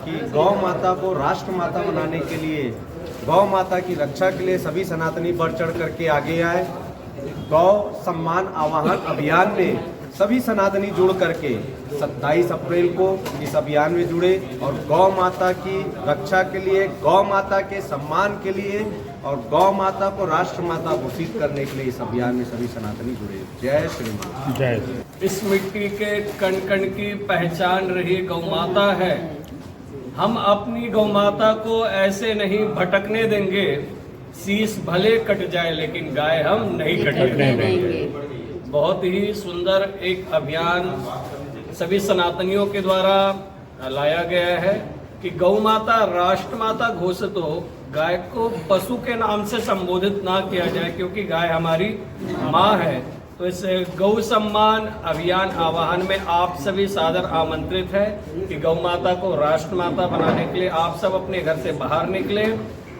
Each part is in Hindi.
कि गौ माता को राष्ट्र माता बनाने के लिए, गौ माता की रक्षा के लिए सभी सनातनी बढ़ चढ़ करके आगे आए। गौ सम्मान आवाहन अभियान में सभी सनातनी जुड़ करके 27 अप्रैल को इस अभियान में जुड़े और गौ माता की रक्षा के लिए, गौ माता के सम्मान के लिए और गौ माता को राष्ट्र माता घोषित करने के लिए इस अभियान में सभी सनातनी जुड़े। जय श्री माता। जय। इस मिट्टी के कण कण की पहचान रही गौ माता है। हम अपनी गौ माता को ऐसे नहीं भटकने देंगे। शीश भले कट जाए लेकिन गाय हम नहीं कटने देंगे। बहुत ही सुंदर एक अभियान सभी सनातनियों के द्वारा लाया गया है कि गौ माता राष्ट्र माता घोषित हो। गाय को पशु के नाम से संबोधित ना किया जाए क्योंकि गाय हमारी माँ है। तो इस गौ सम्मान अभियान आह्वान में आप सभी सादर आमंत्रित है कि गौ माता को राष्ट्र माता बनाने के लिए आप सब अपने घर से बाहर निकले,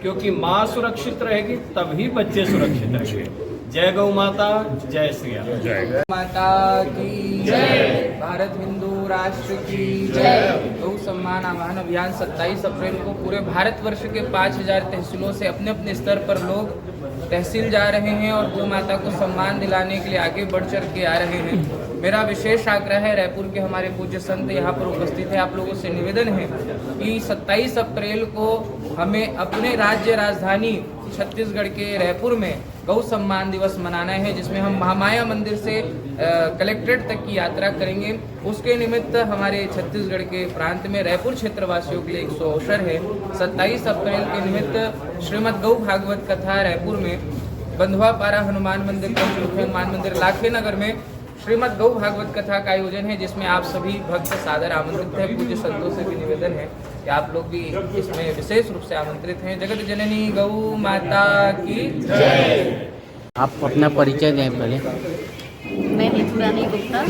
क्योंकि माँ सुरक्षित रहेगी तभी बच्चे सुरक्षित रहेंगे। जय गौ माता, जय श्री राम। जय माता की जय। भारत हिंदू राष्ट्र की जय। गौ सम्मान आह्वान अभियान 27 अप्रैल को पूरे भारतवर्ष के 5000 तहसीलों से अपने अपने स्तर पर लोग तहसील जा रहे हैं और गौ माता को सम्मान दिलाने के लिए आगे बढ़ चढ़ के आ रहे हैं। मेरा विशेष आग्रह है, रायपुर के हमारे पूज्य संत यहाँ पर उपस्थित है, आप लोगों से निवेदन है कि 27 अप्रैल को हमें अपने राज्य राजधानी छत्तीसगढ़ के रायपुर में गौ सम्मान दिवस मनाना है, जिसमें हम महामाया मंदिर से कलेक्ट्रेट तक की यात्रा करेंगे। उसके निमित्त हमारे छत्तीसगढ़ के प्रांत में रायपुर क्षेत्रवासियों के लिए एक अवसर है। 27 अप्रैल के निमित्त श्रीमद् गौ भागवत कथा रायपुर में, बंधुआ पारा हनुमान मंदिर, हनुमान मंदिर लाखे नगर में श्रीमद् गौ भागवत कथा का आयोजन है, जिसमें आप सभी भक्त सादर आमंत्रित हैं। पूज्य संतों से भी निवेदन है कि आप लोग भी इसमें विशेष रूप से आमंत्रित हैं। जगत जननी गौ माता की जय। आप अपना परिचय दें पहले। मैं नीतू रानी गुप्ता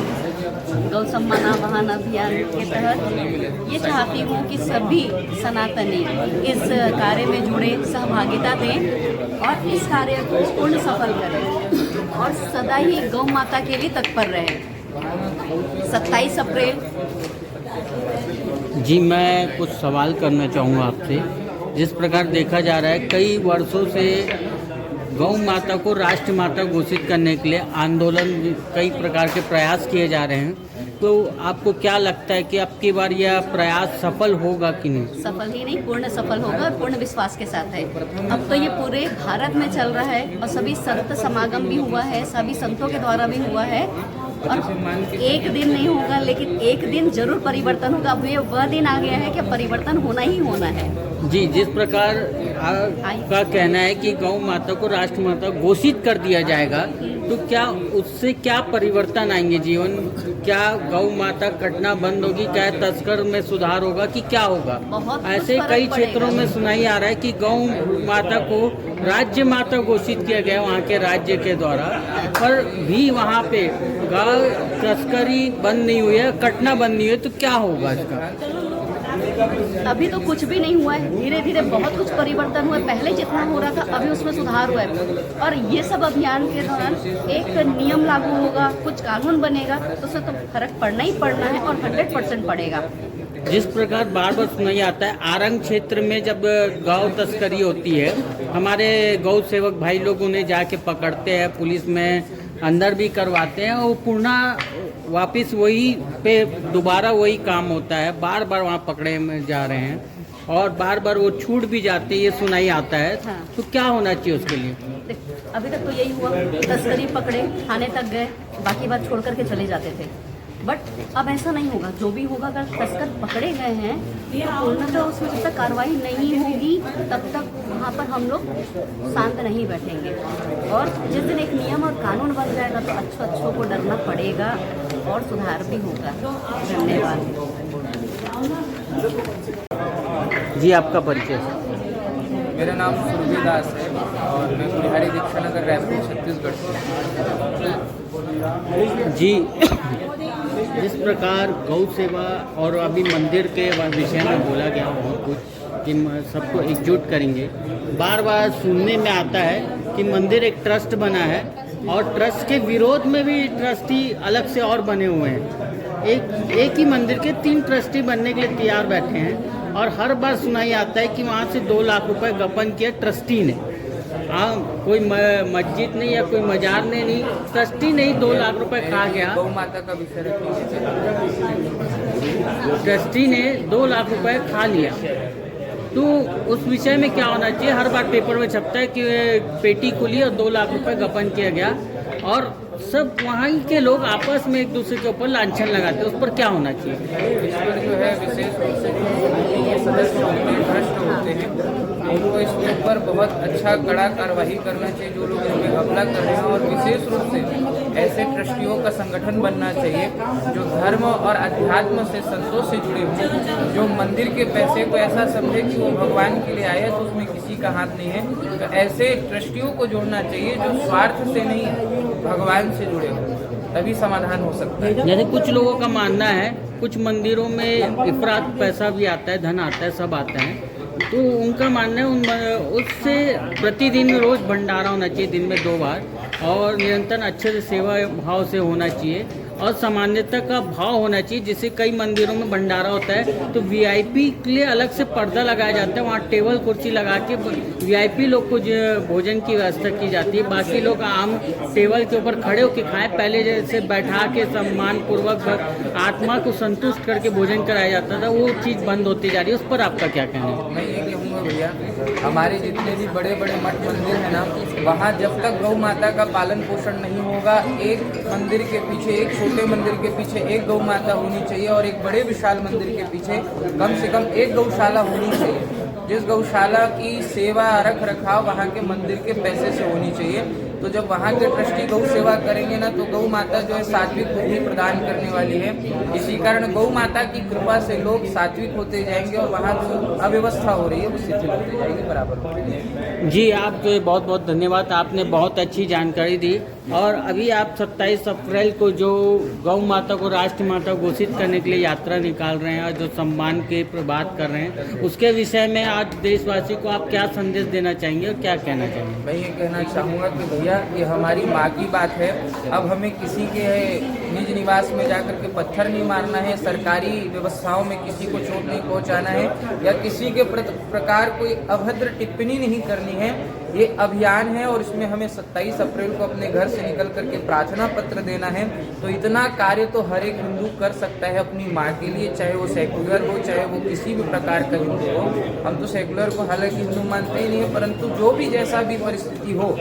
गौ सम्मान आह्वान अभियान के तहत ये चाहती हूँ कि सभी सनातनी इस कार्य में जुड़े, सहभागिता दें और इस कार्य को पूर्ण सफल करें और सदा ही गौ माता के लिए तत्पर रहें। 27 अप्रैल। जी, मैं कुछ सवाल करना चाहूँगा आपसे। जिस प्रकार देखा जा रहा है, कई वर्षों से गौ माता को राष्ट्र माता घोषित करने के लिए आंदोलन, कई प्रकार के प्रयास किए जा रहे हैं, तो आपको क्या लगता है कि अब की बार यह प्रयास सफल होगा कि नहीं? सफल ही नहीं, पूर्ण सफल होगा और पूर्ण विश्वास के साथ है। अब तो ये पूरे भारत में चल रहा है और सभी संत समागम भी हुआ है, सभी संतों के द्वारा भी हुआ है और एक दिन नहीं होगा लेकिन एक दिन जरूर परिवर्तन होगा। अब ये वह दिन आ गया है कि परिवर्तन होना ही होना है। जी, जिस प्रकार आपका कहना है कि गौ माता को राष्ट्र माता घोषित कर दिया जाएगा, तो क्या उससे क्या परिवर्तन आएंगे जीवन? क्या गौ माता कटना बंद होगी? क्या तस्कर में सुधार होगा कि क्या होगा? ऐसे कई क्षेत्रों में सुनाई आ रहा है कि गौ माता को राज्य माता घोषित किया गया वहाँ के राज्य के द्वारा, पर भी वहाँ पे गौ तस्करी बंद नहीं हुई है, कटना बंद नहीं हुई है, तो क्या होगा इसका? अभी तो कुछ भी नहीं हुआ है, धीरे धीरे बहुत कुछ परिवर्तन हुआ है। पहले जितना हो रहा था अभी उसमें सुधार हुआ है और ये सब अभियान के दौरान एक नियम लागू होगा, कुछ कानून बनेगा तो उसमें तो फर्क पड़ना ही पड़ना है और 100% पड़ेगा। जिस प्रकार बार बार सुनाई आता है, आरंग क्षेत्र में जब गौ तस्करी होती है, हमारे गौ सेवक भाई लोग उन्हें जाके पकड़ते हैं, पुलिस में अंदर भी करवाते हैं और पुनः वापस वही पे दोबारा वही काम होता है। बार बार वहाँ पकड़े में जा रहे हैं और बार बार वो छूट भी जाते हैं, ये सुनाई आता है। हाँ। तो क्या होना चाहिए उसके लिए? अभी तक तो यही हुआ, तस्करी पकड़े, थाने तक गए, बाकी बात छोड़ करके चले जाते थे। बट अब ऐसा नहीं होगा। जो भी होगा, अगर तस्कर पकड़े गए हैं तो पूर्णतः उसमें जब तक कार्रवाई नहीं होगी तब तक वहाँ पर हम लोग शांत नहीं बैठेंगे। और जिस दिन एक नियम और कानून बन जाएगा तो अच्छों को डरना पड़ेगा और सुधार भी होगा। धन्यवाद। जी, आपका परिचय? मेरा नाम सुरभि दास है और मैं बिहारी दीक्षा नगर रायपुर छत्तीसगढ़ से। जी, जिस प्रकार गौ सेवा और अभी मंदिर के विषय में बोला गया बहुत कुछ कि सबको एकजुट करेंगे, बार बार सुनने में आता है कि मंदिर एक ट्रस्ट बना है और ट्रस्ट के विरोध में भी ट्रस्टी अलग से और बने हुए हैं। एक ही मंदिर के 3 ट्रस्टी बनने के लिए तैयार बैठे हैं। और हर बार सुनाई आता है कि वहाँ से 2 लाख रुपए गबन किया ट्रस्टी ने। कोई मस्जिद नहीं या कोई मजार ने नहीं, ट्रस्टी ने ही 2 लाख रुपए खा गया। गौ माता का विषय रखिए। ट्रस्टी ने 2 लाख रुपए खा लिया, तो उस विषय में क्या होना चाहिए? हर बार पेपर में छपता है कि पेटी खुली और 2 लाख रुपए गबन किया गया, और सब वहाँ के लोग आपस में एक दूसरे के ऊपर लांछन लगाते हैं। उस पर क्या होना चाहिए? इस पर जो है विशेष रूप से जो सदस्य होते हैं, भ्रष्ट होते हैं, उनको इसके ऊपर बहुत अच्छा कड़ा कार्रवाई करना चाहिए जो लोग इसमें घपला कर रहे हैं। और विशेष रूप से ऐसे ट्रस्टियों का संगठन बनना चाहिए जो धर्म और अध्यात्म से संतोष से जुड़े हों, जो मंदिर के पैसे को ऐसा समझे कि वो भगवान के लिए आया तो उसमें किसी का हाथ नहीं है। तो ऐसे ट्रस्टियों को जोड़ना चाहिए जो स्वार्थ से नहीं भगवान से जुड़े हों, तभी समाधान हो सकता है। जैसे कुछ लोगों का मानना है कुछ मंदिरों में इफरात पैसा भी आता है, धन आता है, सब आता है, तो उनका मानना है उससे प्रतिदिन रोज भंडारा होना चाहिए, दिन में 2 बार, और निरंतर अच्छे से सेवा भाव से होना चाहिए और सामान्यता का भाव होना चाहिए। जैसे कई मंदिरों में भंडारा होता है तो वीआईपी के लिए अलग से पर्दा लगाया जाता है, वहाँ टेबल कुर्सी लगा के वीआईपी लोग को भोजन की व्यवस्था की जाती है, बाकी लोग आम टेबल के ऊपर खड़े होकर खाएं। पहले जैसे बैठा के सम्मान पूर्वक आत्मा को संतुष्ट करके भोजन कराया जाता था, वो चीज़ बंद होती जा रही है। उस पर आपका क्या कहना है? मैं ये कहूँगा भैया, हमारे जितने भी बड़े बड़े मठ मंदिर हैं ना, वहाँ जब तक गौ माता का पालन पोषण नहीं होगा, एक मंदिर के पीछे, एक छोटे मंदिर के पीछे एक गौ माता होनी चाहिए और एक बड़े विशाल मंदिर के पीछे कम से कम एक गौशाला होनी चाहिए। जिस गौशाला की सेवा रख रखाव वहाँ के मंदिर के पैसे से होनी चाहिए। तो जब वहाँ के ट्रस्टी गौ सेवा करेंगे ना, तो गौ माता जो है सात्विक बुद्धि प्रदान करने वाली है। इसी कारण गौ माता की कृपा से लोग सात्विक होते जाएंगे और वहाँ जो अव्यवस्था हो रही है वो शिथिल होती जाएगी, बराबर हो जाएगी। जी, आपको बहुत बहुत धन्यवाद, आपने बहुत अच्छी जानकारी दी। और अभी आप 27 अप्रैल को जो गौ माता को राष्ट्र माता घोषित करने के लिए यात्रा निकाल रहे हैं और जो सम्मान की बात कर रहे हैं, उसके विषय में आज देशवासी को आप क्या संदेश देना चाहेंगे और क्या कहना चाहेंगे? मैं ये कहना चाहूँगा कि भैया ये हमारी माँ की बात है। अब हमें किसी के निज निवास में जाकर के पत्थर नहीं मारना है, सरकारी व्यवस्थाओं में किसी को चोट नहीं पहुँचाना है या किसी के प्रकार कोई अभद्र टिप्पणी नहीं करनी है। ये अभियान है और इसमें हमें 27 अप्रैल को अपने घर से निकल करके प्रार्थना पत्र देना है। तो इतना कार्य तो हर एक हिंदू कर सकता है अपनी माँ के लिए, चाहे वो सेकुलर हो चाहे वो किसी भी प्रकार का हिंदू हो। हम तो सेकुलर को हालांकि हिंदू मानते ही नहीं है, परंतु जो भी जैसा भी परिस्थिति हो,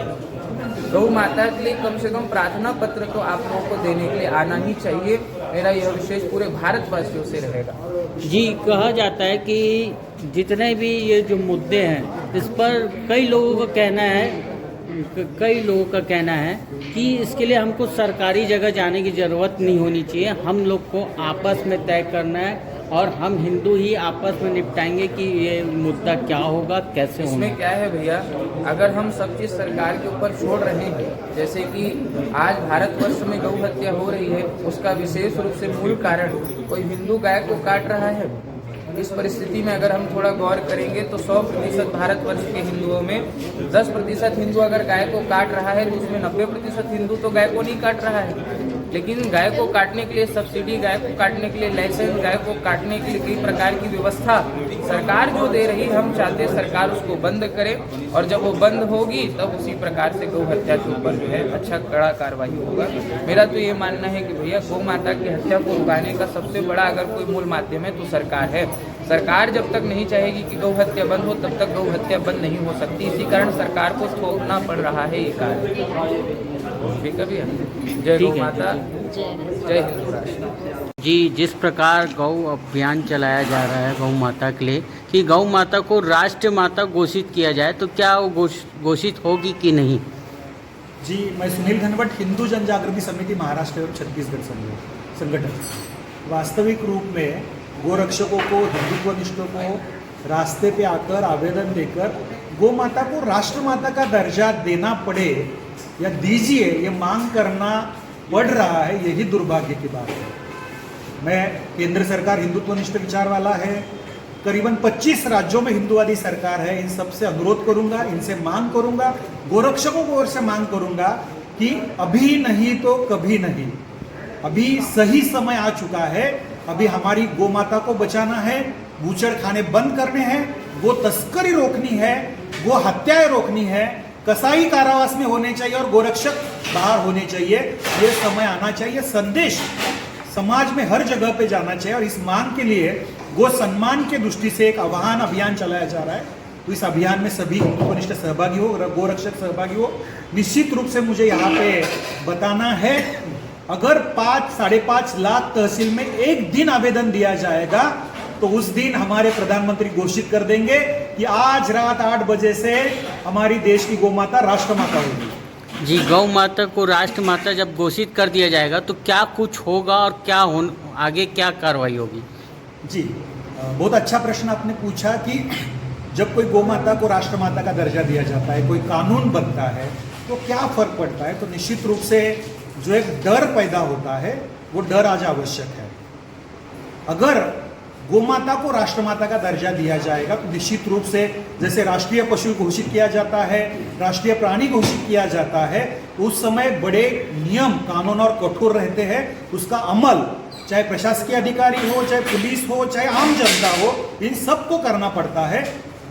गौ माता के लिए कम से कम प्रार्थना पत्र तो आप लोगों को देने के लिए आना ही चाहिए। मेरा यह विशेष पूरे भारतवासियों से रहेगा। जी, कहा जाता है कि जितने भी ये जो मुद्दे हैं इस पर कई लोगों का कहना है कि इसके लिए हमको सरकारी जगह जाने की ज़रूरत नहीं होनी चाहिए, हम लोग को आपस में तय करना है और हम हिंदू ही आपस में निपटाएंगे कि ये मुद्दा क्या होगा, कैसे होगा। इसमें क्या है भैया, अगर हम सब चीज़ सरकार के ऊपर छोड़ रहे हैं, जैसे कि आज भारतवर्ष में गौ हत्या हो रही है, उसका विशेष रूप से मूल कारण कोई हिंदू गाय को काट रहा है। इस परिस्थिति में अगर हम थोड़ा गौर करेंगे तो 100% भारतवर्ष के हिंदुओं में 10% हिंदू अगर गाय को काट रहा है तो उसमें 90% हिंदू तो गाय को नहीं काट रहा है। लेकिन गाय को काटने के लिए सब्सिडी, गाय को काटने के लिए लाइसेंस, गाय को काटने के लिए कई प्रकार की व्यवस्था सरकार जो दे रही है, हम चाहते हैं सरकार उसको बंद करे और जब वो बंद होगी तब उसी प्रकार से गौ हत्या के ऊपर जो है अच्छा कड़ा कार्रवाई होगा। मेरा तो ये मानना है कि भैया गौ माता की हत्या को रुकाने का सबसे बड़ा अगर कोई मूल माध्यम है तो सरकार है। सरकार जब तक नहीं चाहेगी कि गौ हत्या बंद हो तब तक गौ हत्या बंद नहीं हो सकती। इसी कारण सरकार को थोपना पड़ रहा है ये कार्य। ठीक है भैया, जय गौ माता, जय हिंदू राष्ट्र। जी, जिस प्रकार गौ अभियान चलाया जा रहा है गौ माता के लिए कि गौ माता को राष्ट्र माता घोषित किया जाए, तो क्या वो घोषित होगी कि नहीं? जी, मैं सुनील घनवट, हिंदू जन जागृति समिति महाराष्ट्र एवं छत्तीसगढ़ संगठन। वास्तविक रूप में गोरक्षकों को, हिंदुत्वनिष्ठों को रास्ते पे आकर आवेदन देकर गौ माता को राष्ट्र माता का दर्जा देना पड़े या दीजिए, ये मांग करना पड़ रहा है, यही दुर्भाग्य की बात है। मैं केंद्र सरकार हिंदुत्वनिष्ठ विचार वाला है, करीबन 25 राज्यों में हिंदुवादी सरकार है, इन सबसे अनुरोध करूंगा, इनसे मांग करूंगा, गोरक्षकों को ओर से मांग करूंगा कि अभी नहीं तो कभी नहीं, अभी सही समय आ चुका है। अभी हमारी गौ माता को बचाना है, बूचड़खाने बंद करने हैं, गो तस्करी रोकनी है, गो हत्याएं रोकनी है, कसाई कारावास में होने चाहिए और गोरक्षक बाहर होने चाहिए। ये समय आना चाहिए, संदेश समाज में हर जगह पे जाना चाहिए और इस मांग के लिए गो सम्मान के दृष्टि से एक आह्वान अभियान चलाया जा रहा है। तो इस अभियान में सभी हिंदुत्वनिष्ठ सहभागी हो, गोरक्षक सहभागी हो। निश्चित रूप से मुझे यहाँ पे बताना है, अगर 5-5.5 लाख तहसील में एक दिन आवेदन दिया जाएगा तो उस दिन हमारे प्रधानमंत्री घोषित कर देंगे कि आज रात 8 बजे से हमारी देश की गौ माता राष्ट्रमाता होगी। जी, गौ माता को राष्ट्रमाता जब घोषित कर दिया जाएगा तो क्या कुछ होगा और क्या आगे क्या कार्रवाई होगी? जी, बहुत अच्छा प्रश्न आपने पूछा कि जब कोई गौ माता को राष्ट्रमाता का दर्जा दिया जाता है, कोई कानून बनता है, तो क्या फर्क पड़ता है। तो निश्चित रूप से जो एक डर पैदा होता है वो डर आज आवश्यक है। अगर गोमाता को राष्ट्रमाता का दर्जा दिया जाएगा तो निश्चित रूप से जैसे राष्ट्रीय पशु घोषित किया जाता है, राष्ट्रीय प्राणी घोषित किया जाता है, तो उस समय बड़े नियम कानून और कठोर रहते हैं। उसका अमल चाहे प्रशासकीय अधिकारी हो, चाहे पुलिस हो, चाहे आम जनता हो, इन सबको करना पड़ता है।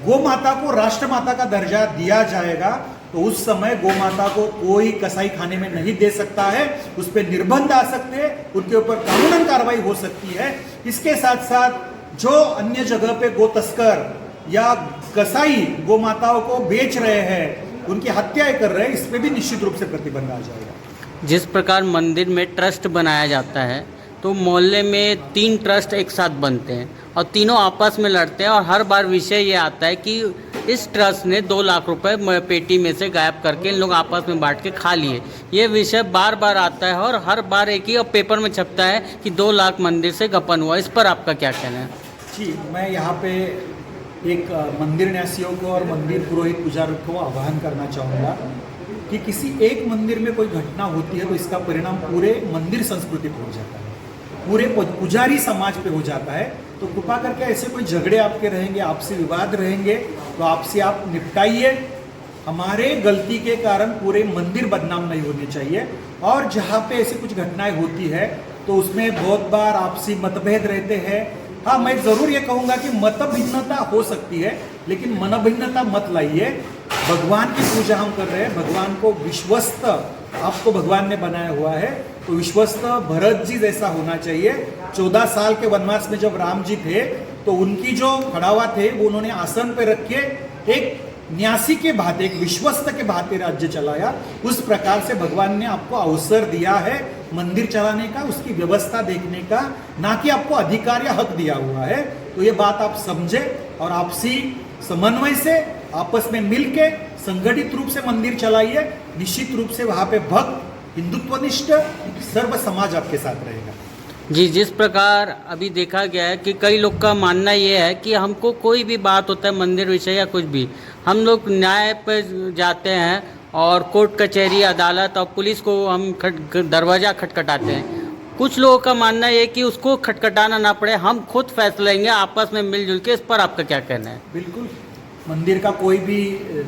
गोमाता को राष्ट्रमाता का दर्जा दिया जाएगा तो उस समय गोमाता को कोई कसाई खाने में नहीं दे सकता है, उस पर निर्बंध आ सकते हैं, उनके ऊपर कानूनन कार्रवाई हो सकती है। इसके साथ साथ जो अन्य जगह पे गो तस्कर या कसाई गोमाताओं को बेच रहे हैं, उनकी हत्याएं कर रहे हैं, इस पे भी निश्चित रूप से प्रतिबंध आ जाएगा। जिस प्रकार मंदिर में ट्रस्ट बनाया जाता है तो मोहल्ले में 3 ट्रस्ट एक साथ बनते हैं और तीनों आपस में लड़ते हैं और हर बार विषय ये आता है कि इस ट्रस्ट ने 2 लाख रुपए पेटी में से गायब करके इन लोग आपस में बांट के खा लिए। ये विषय बार बार आता है और हर बार एक ही और पेपर में छपता है कि 2 लाख मंदिर से गपन हुआ। इस पर आपका क्या कहना है? जी, मैं यहाँ पे एक मंदिर न्यासियों को और मंदिर पुरोहित पुजारियों को आह्वान करना चाहूँगा कि किसी एक मंदिर में कोई घटना होती है तो इसका परिणाम पूरे मंदिर संस्कृति पर हो जाता है, पूरे पुजारी समाज पे हो जाता है। तो कृपा करके ऐसे कोई झगड़े आपके रहेंगे, आपसी विवाद रहेंगे, तो आपसे आप निपटाइए। हमारे गलती के कारण पूरे मंदिर बदनाम नहीं होने चाहिए। और जहाँ पे ऐसी कुछ घटनाएं होती है तो उसमें बहुत बार आपसी मतभेद रहते हैं। हाँ, मैं ज़रूर ये कहूँगा कि मतभिन्नता हो सकती है, लेकिन मनभिन्नता मत लाइए। भगवान की पूजा हम कर रहे हैं, भगवान को विश्वस्त आपको भगवान ने बनाया हुआ है, तो विश्वस्त भरत जी जैसा होना चाहिए। 14 साल के वनवास में जब राम जी थे तो उनकी जो खड़ावा थे वो उन्होंने आसन पे रख के एक न्यासी के भांति, एक विश्वस्त के भांति राज्य चलाया। उस प्रकार से भगवान ने आपको अवसर दिया है मंदिर चलाने का, उसकी व्यवस्था देखने का, ना कि आपको अधिकार या हक दिया हुआ है। तो ये बात आप समझे और आपसी समन्वय से आपस में मिलके संगठित रूप से मंदिर चलाइए। निश्चित रूप से वहाँ पे भक्त, हिंदुत्वनिष्ठ सर्व समाज आपके साथ रहेगा। जी, जिस प्रकार अभी देखा गया है कि कई लोग का मानना ये है कि हमको कोई भी बात होता है मंदिर विषय या कुछ भी, हम लोग न्याय पर जाते हैं और कोर्ट कचहरी अदालत और पुलिस को हम दरवाज़ा खटखटाते हैं। कुछ लोगों का मानना ये कि उसको खटखटाना ना पड़े, हम खुद फैसला लेंगे आपस में मिलजुल के। इस पर आपका क्या कहना है? बिल्कुल, मंदिर का कोई भी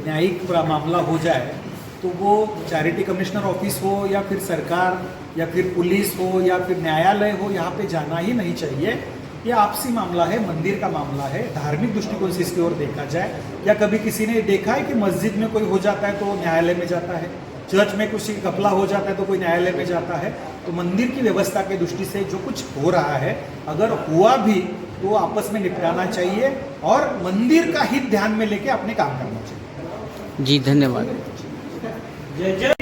न्यायिक मामला हो जाए तो वो चैरिटी कमिश्नर ऑफिस हो या फिर सरकार या फिर पुलिस हो या फिर न्यायालय हो, यहाँ पे जाना ही नहीं चाहिए। ये आपसी मामला है, मंदिर का मामला है। धार्मिक दृष्टिकोण से इसकी ओर देखा जाए, या कभी किसी ने देखा है कि मस्जिद में कोई हो जाता है तो न्यायालय में जाता है, चर्च में किसी कपला हो जाता है तो कोई न्यायालय में जाता है। तो मंदिर की व्यवस्था की दृष्टि से जो कुछ हो रहा है, अगर हुआ भी तो आपस में निपटाना चाहिए और मंदिर का हित ध्यान में लेके अपने काम करना चाहिए। जी, धन्यवाद। जय जय